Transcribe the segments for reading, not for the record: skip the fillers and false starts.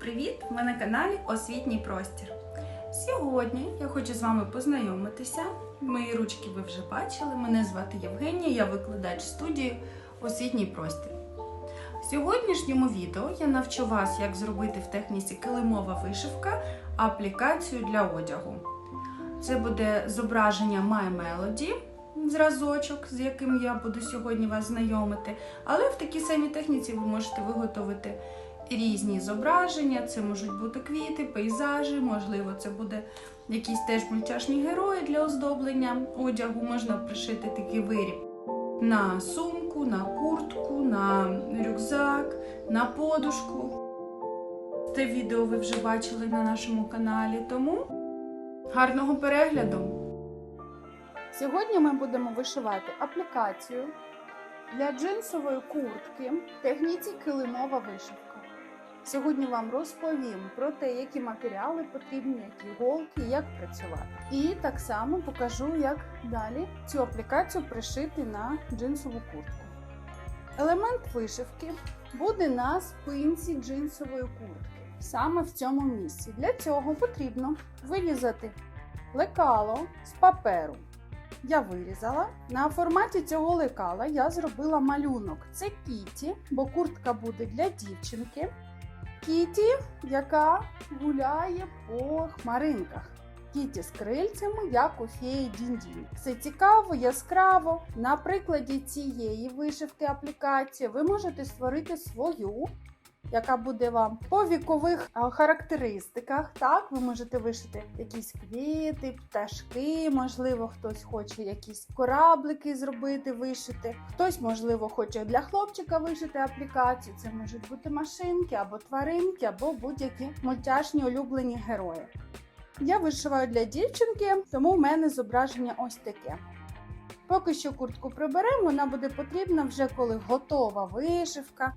Привіт! Ви на каналі Освітній простір. Сьогодні я хочу з вами познайомитися. Мої ручки ви вже бачили. Мене звати Євгенія, я викладач студії Освітній простір. В сьогоднішньому відео я навчу вас, як зробити в техніці килимова вишивка аплікацію для одягу. Це буде зображення My Melody, зразочок, з яким я буду сьогодні вас знайомити. Але в такій самій техніці ви можете виготовити різні зображення. Це можуть бути квіти, пейзажі, можливо, це буде якісь теж мультяшні герої для оздоблення одягу. Можна пришити такий виріб на сумку, на куртку, на рюкзак, на подушку. Це відео ви вже бачили на нашому каналі, тому гарного перегляду! Сьогодні ми будемо вишивати аплікацію для джинсової куртки в техніці килимова вишивка. Сьогодні вам розповім про те, які матеріали потрібні, які голки, як працювати. І так само покажу, як далі цю аплікацію пришити на джинсову куртку. Елемент вишивки буде на спинці джинсової куртки, саме в цьому місці. Для цього потрібно вирізати лекало з паперу. Я вирізала. На форматі цього лекала я зробила малюнок. Це Кіті, бо куртка буде для дівчинки. Кіті, яка гуляє по хмаринках. Кіті з крильцями, як у феї Дінь-Дінь. Все цікаво, яскраво. На прикладі цієї вишивки аплікації ви можете створити свою, яка буде вам по вікових характеристиках. Так, ви можете вишити якісь квіти, пташки, можливо, хтось хоче якісь кораблики зробити, вишити. Хтось, можливо, хоче для хлопчика вишити аплікацію. Це можуть бути машинки, або тваринки, або будь-які мультяшні улюблені герої. Я вишиваю для дівчинки, тому в мене зображення ось таке. Поки що куртку приберемо, вона буде потрібна вже коли готова вишивка.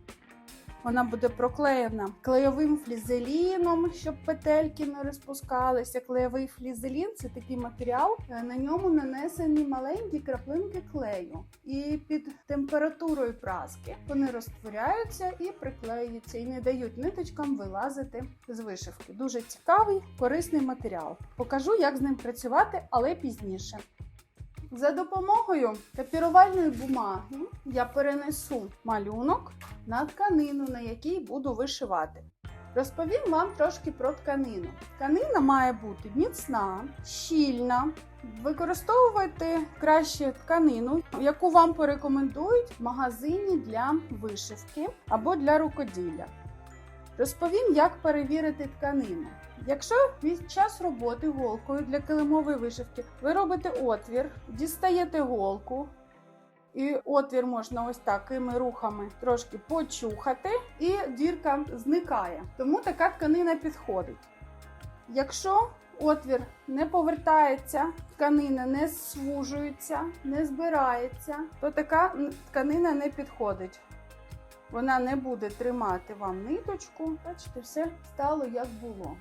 Вона буде проклеєна клейовим флізеліном, щоб петельки не розпускалися. Клейовий флізелін – це такий матеріал, на ньому нанесені маленькі краплинки клею. І під температурою праски вони розтворяються і приклеюються, і не дають ниточкам вилазити з вишивки. Дуже цікавий, корисний матеріал. Покажу, як з ним працювати, але пізніше. За допомогою копірувальної бумаги я перенесу малюнок на тканину, на якій буду вишивати. Розповім вам трошки про тканину. Тканина має бути міцна, щільна. Використовуйте краще тканину, яку вам порекомендують в магазині для вишивки або для рукоділля. Розповім, як перевірити тканину. Якщо під час роботи голкою для килимової вишивки ви робите отвір, дістаєте голку, і отвір можна ось такими рухами трошки почухати, і дірка зникає. Тому така тканина підходить. Якщо отвір не повертається, тканина не звужується, не збирається, то така тканина не підходить. Вона не буде тримати вам ниточку. Бачите, все стало як було.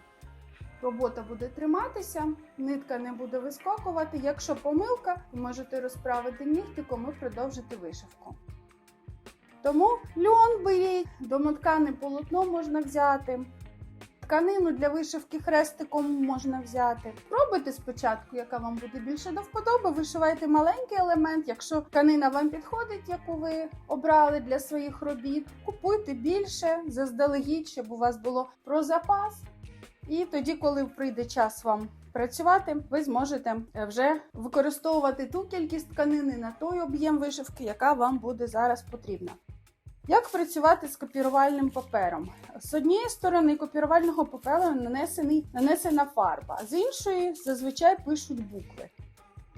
Робота буде триматися, нитка не буде вискакувати. Якщо помилка, ви можете розправити нігтиком і продовжити вишивку. Тому льон беріть, домоткане полотно можна взяти. Тканину для вишивки хрестиком можна взяти. Пробуйте спочатку, яка вам буде більше до вподоби. Вишивайте маленький елемент. Якщо тканина вам підходить, яку ви обрали для своїх робіт, купуйте більше, заздалегідь, щоб у вас було про запас. І тоді, коли прийде час вам працювати, ви зможете вже використовувати ту кількість тканини на той об'єм вишивки, яка вам буде зараз потрібна. Як працювати з копірувальним папером? З однієї сторони копірувального паперу нанесена фарба, з іншої зазвичай пишуть букви.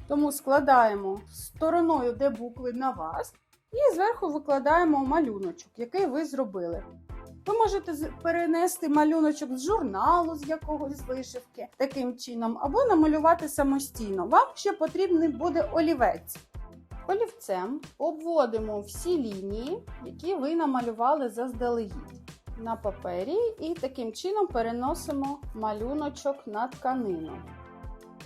Тому складаємо стороною, де букви, на вас, і зверху викладаємо малюночок, який ви зробили. Ви можете перенести малюночок з журналу, з якогось вишивки, таким чином, або намалювати самостійно. Вам ще потрібний буде олівець. Олівцем обводимо всі лінії, які ви намалювали заздалегідь на папері, і таким чином переносимо малюночок на тканину.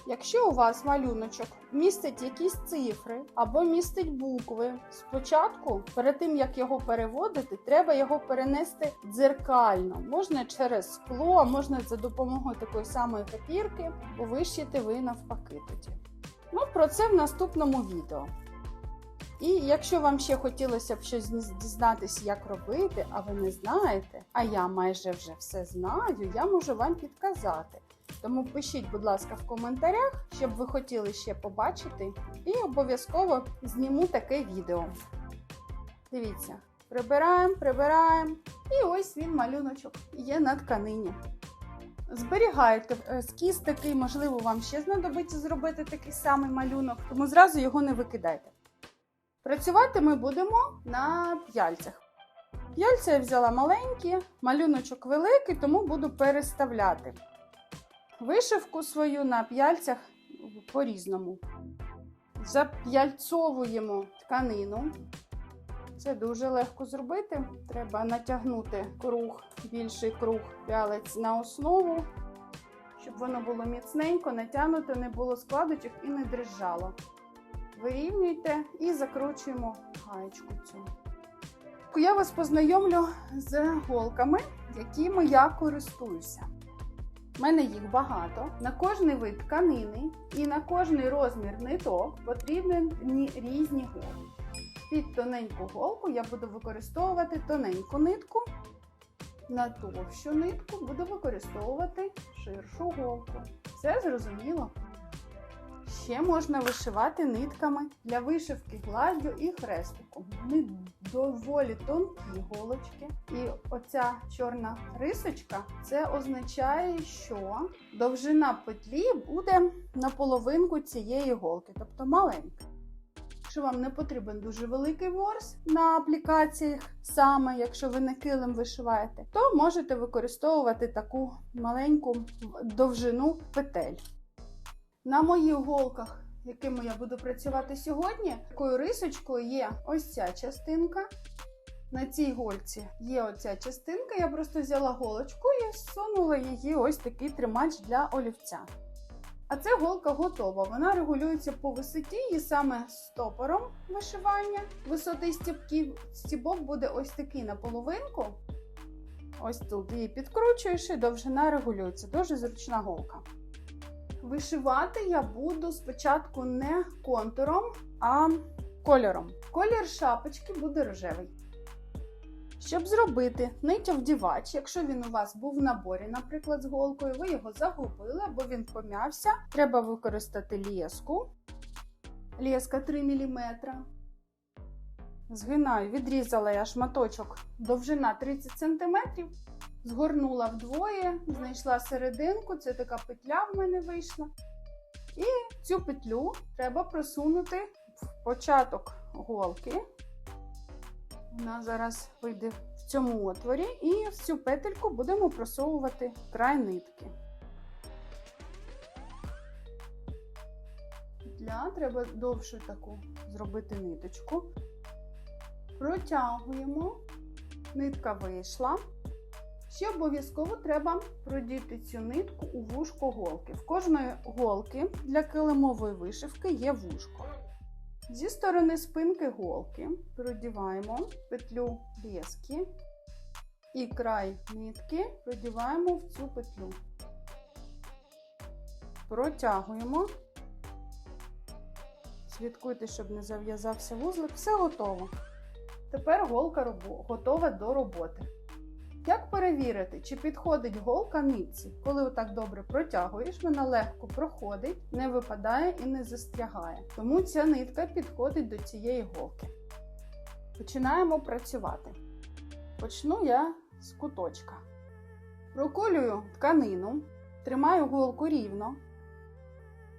Якщо у вас малюночок містить якісь цифри або містить букви, спочатку, перед тим як його переводити, треба його перенести дзеркально. Можна через скло, а можна за допомогою такої самої папірки, бо вишити ви навпаки тоді. Ну, про це в наступному відео. І якщо вам ще хотілося б щось дізнатися, як робити, а ви не знаєте, а я майже вже все знаю, я можу вам підказати. Тому пишіть, будь ласка, в коментарях, щоб ви хотіли ще побачити, і обов'язково зніму таке відео. Дивіться, прибираємо, і ось він, малюночок, є на тканині. Зберігайте ескіз такий, можливо, вам ще знадобиться зробити такий самий малюнок, тому зразу його не викидайте. Працювати ми будемо на п'яльцях. П'яльця я взяла маленькі, малюночок великий, тому буду переставляти вишивку свою на п'яльцях по-різному. Зап'яльцовуємо тканину. Це дуже легко зробити. Треба натягнути більший круг п'ялець на основу, щоб воно було міцненько, натягнуто, не було складочок і не дрижало. Вирівнюйте і закручуємо гаєчку цю. Я вас познайомлю з голками, якими я користуюся. У мене їх багато. На кожний вид тканини і на кожний розмір ниток потрібні різні голки. Під тоненьку голку я буду використовувати тоненьку нитку, на товщу нитку буду використовувати ширшу голку. Все зрозуміло? Ще можна вишивати нитками для вишивки гладдю і хрестиком. Вони доволі тонкі голочки. І оця чорна рисочка, це означає, що довжина петлі буде на половинку цієї голки, тобто маленька. Якщо вам не потрібен дуже великий ворс на аплікаціях, саме якщо ви на килим вишиваєте, то можете використовувати таку маленьку довжину петель. На моїх голках, якими я буду працювати сьогодні, такою рисочкою є ось ця частинка. На цій гольці є оця частинка, я просто взяла голочку і всунула її ось такий тримач для олівця. А ця голка готова, вона регулюється по висоті і саме стопором вишивання висоти стібків. Стібок буде ось такий на половинку. Ось тут її підкручуєш і довжина регулюється. Дуже зручна голка. Вишивати я буду спочатку не контуром, а кольором. Колір шапочки буде рожевий. Щоб зробити нитьовдівач, якщо він у вас був в наборі, наприклад, з голкою, ви його загубили або він пом'явся, треба використати леску. Леска 3 мм. Згинаю, відрізала я шматочок, довжина 30 см. Згорнула вдвоє, знайшла серединку, це така петля в мене вийшла. І цю петлю треба просунути в початок голки. Вона зараз вийде в цьому отворі і в цю петельку будемо просовувати край нитки. Петля, треба довшу таку зробити ниточку. Протягуємо, нитка вийшла. Ще обов'язково треба продіти цю нитку у вушко голки. В кожної голки для килимової вишивки є вушко. Зі сторони спинки голки продіваємо петлю лески і край нитки продіваємо в цю петлю. Протягуємо. Слідкуйте, щоб не зав'язався вузлик. Все готово. Тепер голка готова до роботи. Як перевірити, чи підходить голка нитці? Коли отак добре протягуєш, вона легко проходить, не випадає і не застрягає. Тому ця нитка підходить до цієї голки. Починаємо працювати. Почну я з куточка. Проколюю тканину, тримаю голку рівно,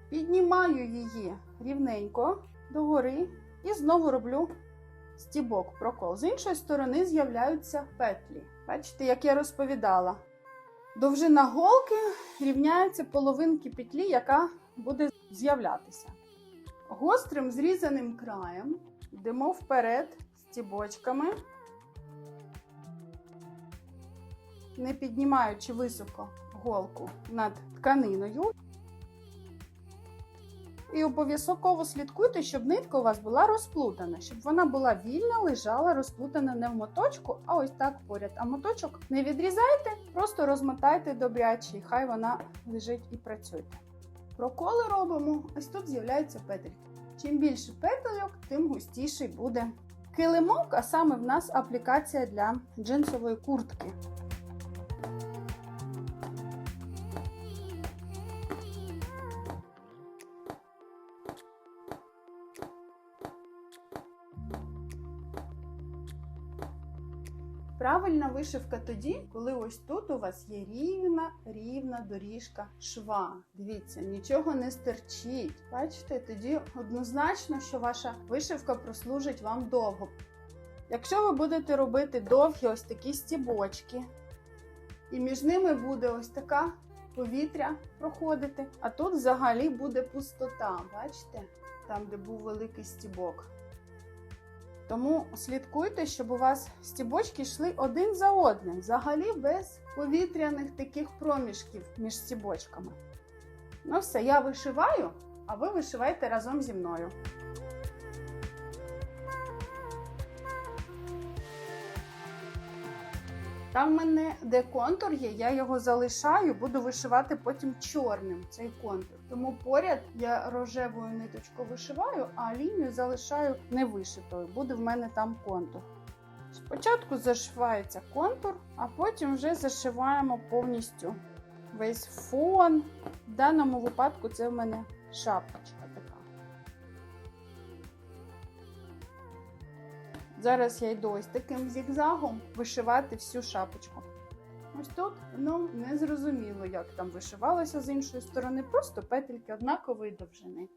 піднімаю її рівненько догори і знову роблю стібок, прокол. З іншої сторони з'являються петлі. Бачите, як я розповідала. Довжина голки рівняється половинки петлі, яка буде з'являтися. Гострим зрізаним краєм йдемо вперед стібочками, не піднімаючи високо голку над тканиною. І обов'язково слідкуйте, щоб нитка у вас була розплутана, щоб вона була вільна, лежала, розплутана не в моточку, а ось так поряд. А моточок не відрізайте, просто розмотайте добряче, і хай вона лежить і працюйте. Проколи робимо, ось тут з'являються петельки. Чим більше петельок, тим густіший буде килимок, а саме в нас аплікація для джинсової куртки. Правильна вишивка тоді, коли ось тут у вас є рівна доріжка шва. Дивіться, нічого не стерчить. Бачите, тоді однозначно, що ваша вишивка прослужить вам довго. Якщо ви будете робити довгі ось такі стібочки, і між ними буде ось така повітря проходити, а тут взагалі буде пустота, бачите? Там, де був великий стібок. Тому слідкуйте, щоб у вас стібочки йшли один за одним, взагалі без повітряних таких проміжків між стібочками. Ну все, я вишиваю, а ви вишивайте разом зі мною. Там в мене, де контур є, я його залишаю, буду вишивати потім чорним цей контур. Тому поряд я рожевою ниточкою вишиваю, а лінію залишаю не вишитою. Буде в мене там контур. Спочатку зашивається контур, а потім вже зашиваємо повністю весь фон. В даному випадку це в мене шапочка така. Зараз я йду ось таким зігзагом вишивати всю шапочку. Ось тут, не зрозуміло, як там вишивалося з іншої сторони, просто петельки однакової довжини.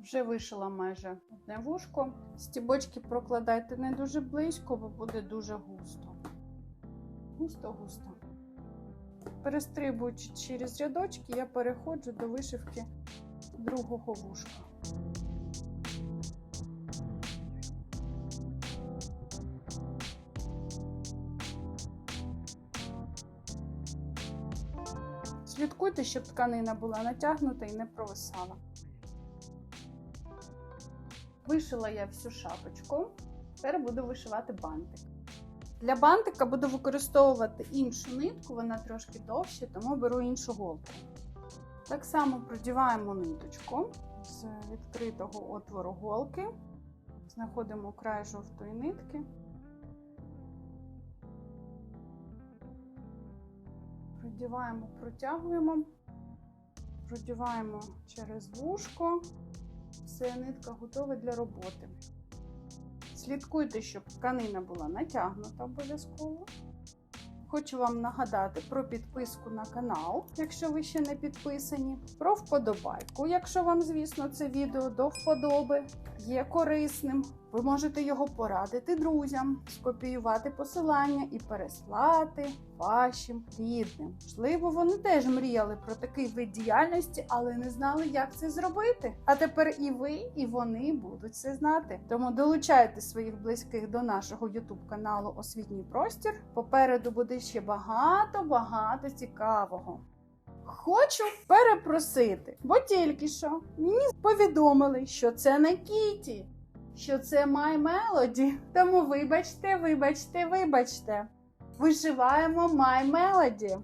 Вже вишила майже одне вушко. Стібочки прокладайте не дуже близько, бо буде дуже густо. Густо-густо. Перестрибуючи через рядочки, я переходжу до вишивки другого вушка. Слідкуйте, щоб тканина була натягнута і не провисала. Вишила я всю шапочку. Тепер буду вишивати бантик. Для бантика буду використовувати іншу нитку, вона трошки довша, тому беру іншу голку. Так само продіваємо ниточку з відкритого отвору голки. Знаходимо край жовтої нитки. Продіваємо, протягуємо, продіваємо через вушко. Все, нитка готова для роботи. Слідкуйте, щоб тканина була натягнута обов'язково. Хочу вам нагадати про підписку на канал, якщо ви ще не підписані, про вподобайку, якщо вам, звісно, це відео до вподоби є корисним. Ви можете його порадити друзям, скопіювати посилання і переслати вашим рідним. Можливо, вони теж мріяли про такий вид діяльності, але не знали, як це зробити. А тепер і ви, і вони будуть це знати. Тому долучайте своїх близьких до нашого YouTube-каналу «Освітній простір». Попереду буде ще багато цікавого. Хочу перепросити, бо тільки що мені повідомили, що це не Кіті, що це My Melody. Тому вибачте. Вишиваємо My Melody.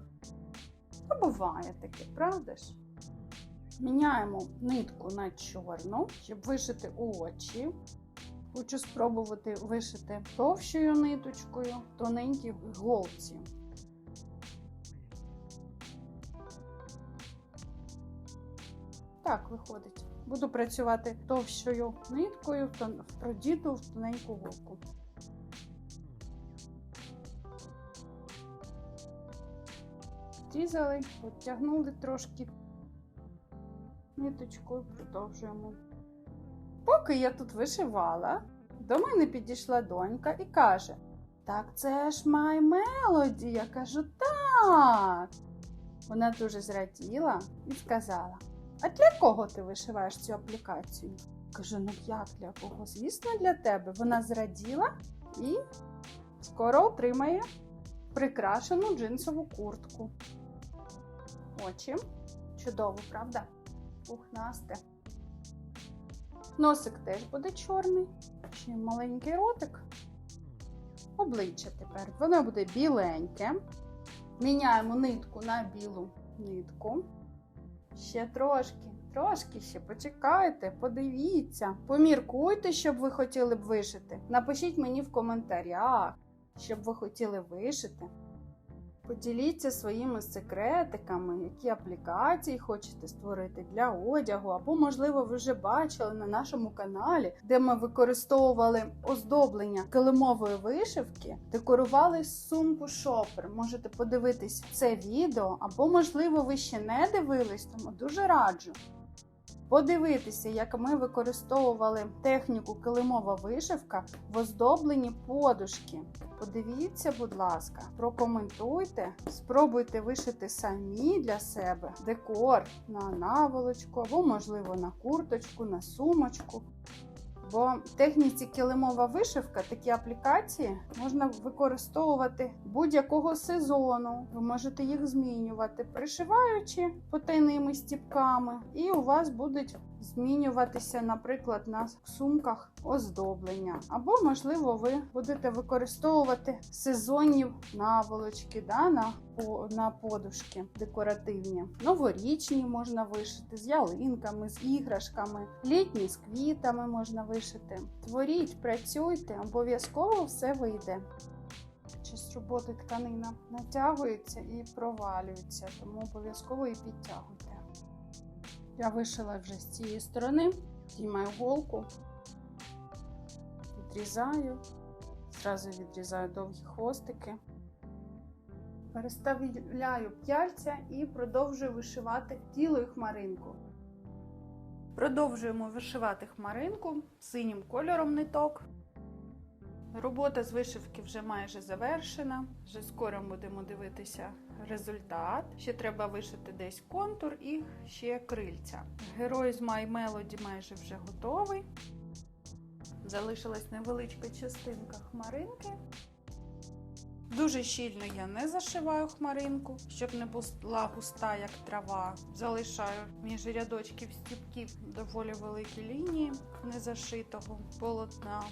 Ну, буває таке, правда ж? Міняємо нитку на чорну, щоб вишити очі. Хочу спробувати вишити товщою ниточкою, тоненькій голці. Так виходить. Буду працювати товщою ниткою, продіту в тоненьку голку. Зрізали, підтягнули трошки ниточкою, продовжуємо. Поки я тут вишивала, до мене підійшла донька і каже: "Так це ж My Melody". Я кажу: "Так". Вона дуже зраділа і сказала: "А для кого ти вишиваєш цю аплікацію?" Кажу: "Ну як для кого? Звісно, для тебе". Вона зраділа і скоро отримає прикрашену джинсову куртку. Очі. Чудово, правда? Пухнасте. Носик теж буде чорний. Ще маленький ротик. Обличчя тепер. Воно буде біленьке. Міняємо нитку на білу нитку. Ще трошки ще почекайте, подивіться. Поміркуйте, що б ви хотіли б вишити. Напишіть мені в коментарях, що б ви хотіли вишити. Поділіться своїми секретиками, які аплікації хочете створити для одягу, або, можливо, ви вже бачили на нашому каналі, де ми використовували оздоблення килимової вишивки, декорували сумку шопер. Можете подивитись це відео, або, можливо, ви ще не дивились, тому дуже раджу подивитися, як ми використовували техніку килимова вишивка в оздобленні подушки. Подивіться, будь ласка, прокоментуйте, спробуйте вишити самі для себе декор на наволочку, або, можливо, на курточку, на сумочку. Бо в техніці килимова вишивка такі аплікації можна використовувати будь-якого сезону. Ви можете їх змінювати, пришиваючи потайними стіпками, і у вас будуть змінюватися, наприклад, на сумках оздоблення. Або, можливо, ви будете використовувати сезонні наволочки на подушки декоративні. Новорічні можна вишити з ялинками, з іграшками, літні з квітами можна вишити. Творіть, працюйте, обов'язково все вийде. Час роботи тканина натягується і провалюється, тому обов'язково і підтягуйте. Я вишила вже з цієї сторони, знімаю голку, відрізаю, зразу відрізаю довгі хвостики, переставляю п'яльця і продовжую вишивати цілу хмаринку. Продовжуємо вишивати хмаринку синім кольором ниток. Робота з вишивки вже майже завершена, вже скоро будемо дивитися результат. Ще треба вишити десь контур і ще крильця. Герой з My Melody майже вже готовий. Залишилась невеличка частинка хмаринки. Дуже щільно я не зашиваю хмаринку, щоб не була густа, як трава. Залишаю між рядочків стіпків доволі великі лінії незашитого полотна.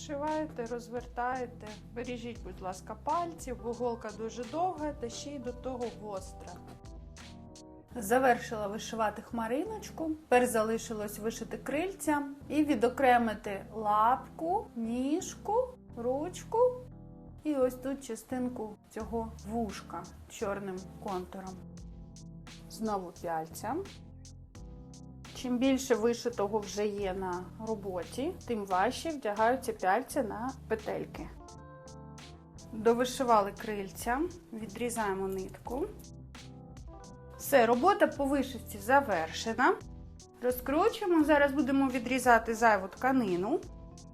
Вишиваєте, розвертаєте, бережіть, будь ласка, пальці, бо голка дуже довга та ще й до того гостра. Завершила вишивати хмариночку, тепер залишилось вишити крильця і відокремити лапку, ніжку, ручку і ось тут частинку цього вушка чорним контуром. Знову п'яльця. Чим більше вишитого вже є на роботі, тим важче вдягаються п'яльця на петельки. Довишивали крильця, відрізаємо нитку. Все, робота по вишивці завершена. Розкручуємо, зараз будемо відрізати зайву тканину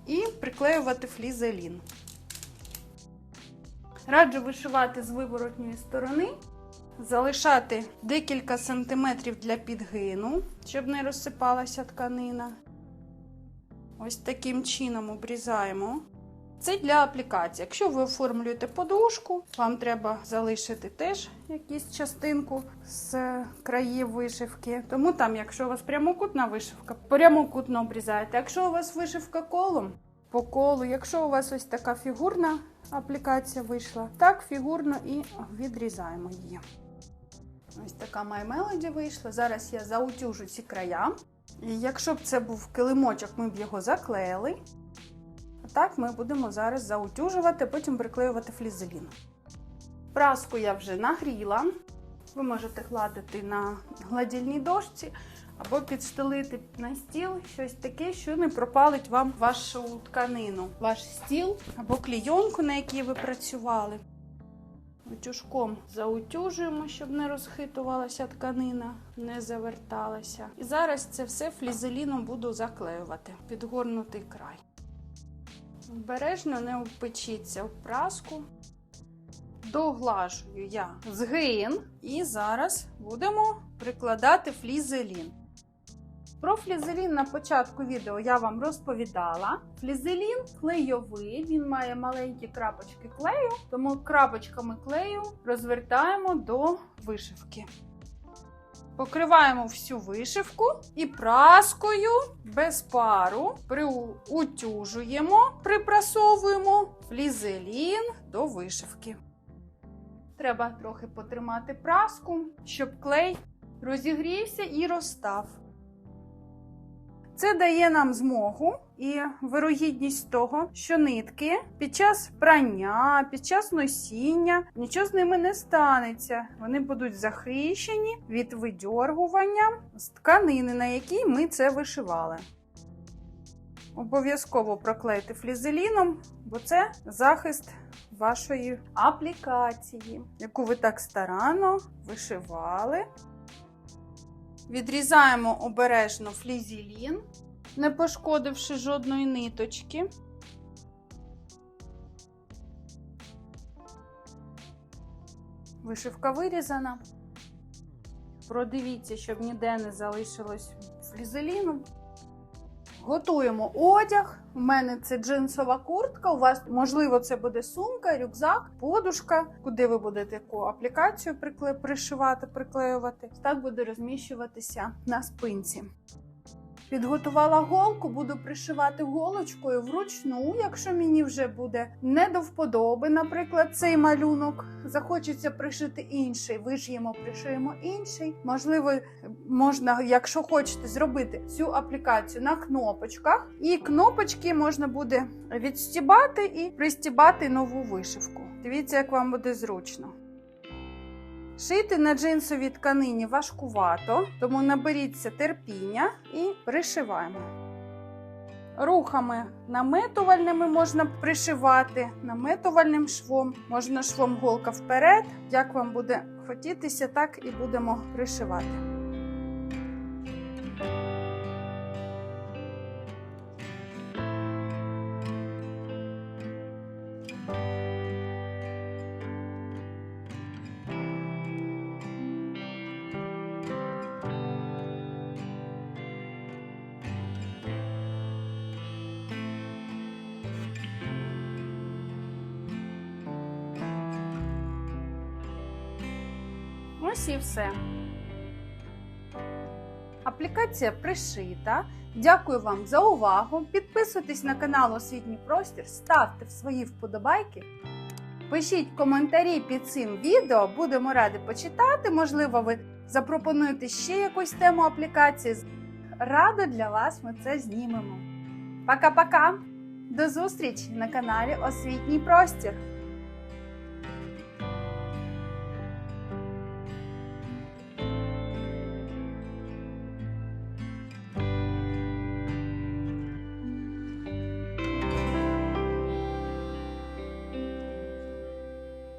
і приклеювати флізелін. Раджу вишивати з виворотньої сторони. Залишати декілька сантиметрів для підгину, щоб не розсипалася тканина. Ось таким чином обрізаємо. Це для аплікації. Якщо ви оформлюєте подушку, вам треба залишити теж якусь частинку з країв вишивки. Тому там, якщо у вас прямокутна вишивка, прямокутно обрізаєте. Якщо у вас вишивка колом, по колу. Якщо у вас ось така фігурна аплікація вийшла, так фігурно і відрізаємо її. Ось така My Melody вийшла. Зараз я заутюжу ці края. І якщо б це був килимочок, ми б його заклеїли. А так ми будемо зараз заутюжувати, потім приклеювати флізелін. Праску я вже нагріла. Ви можете гладити на гладильній дошці або підстелити на стіл щось таке, що не пропалить вам вашу тканину, ваш стіл або клійонку, на якій ви працювали. Утюжком заутюжуємо, щоб не розхитувалася тканина, не заверталася. І зараз це все флізеліном буду заклеювати, підгорнутий край. Обережно не впечіться в праску. Доглажую я згин і зараз будемо прикладати флізелін. Про флізелін на початку відео я вам розповідала. Флізелін клейовий, він має маленькі крапочки клею, тому крапочками клею розвертаємо до вишивки. Покриваємо всю вишивку і праскою без пару припрасовуємо флізелін до вишивки. Треба трохи потримати праску, щоб клей розігрівся і розстав. Це дає нам змогу і вирогідність того, що нитки під час прання, під час носіння нічого з ними не станеться. Вони будуть захищені від видьоргування з тканини, на якій ми це вишивали. Обов'язково проклейте флізеліном, бо це захист вашої аплікації, яку ви так старанно вишивали. Відрізаємо обережно флізелін, не пошкодивши жодної ниточки. Вишивка вирізана. Продивіться, щоб ніде не залишилось флізеліну. Готуємо одяг. У мене це джинсова куртка, у вас, можливо, це буде сумка, рюкзак, подушка, куди ви будете яку аплікацію пришивати, приклеювати. Так буде розміщуватися на спинці. Підготувала голку, буду пришивати голочкою вручну, якщо мені вже буде не до вподоби, наприклад, цей малюнок, захочеться пришити інший, вишиємо, пришиємо інший. Можливо, можна, якщо хочете, зробити цю аплікацію на кнопочках, і кнопочки можна буде відстібати і пристібати нову вишивку. Дивіться, як вам буде зручно. Шити на джинсовій тканині важкувато, тому наберіться терпіння і пришиваємо. Рухами наметувальними можна пришивати, наметувальним швом, можна швом голка вперед. Як вам буде хотітися, так і будемо пришивати. Ось і все. Аплікація пришита. Дякую вам за увагу. Підписуйтесь на канал Освітній Простір, ставте свої вподобайки. Пишіть коментарі під цим відео, будемо раді почитати. Можливо, ви запропонуєте ще якусь тему аплікації. Радо для вас ми це знімемо. Пока-пока! До зустрічі на каналі Освітній Простір!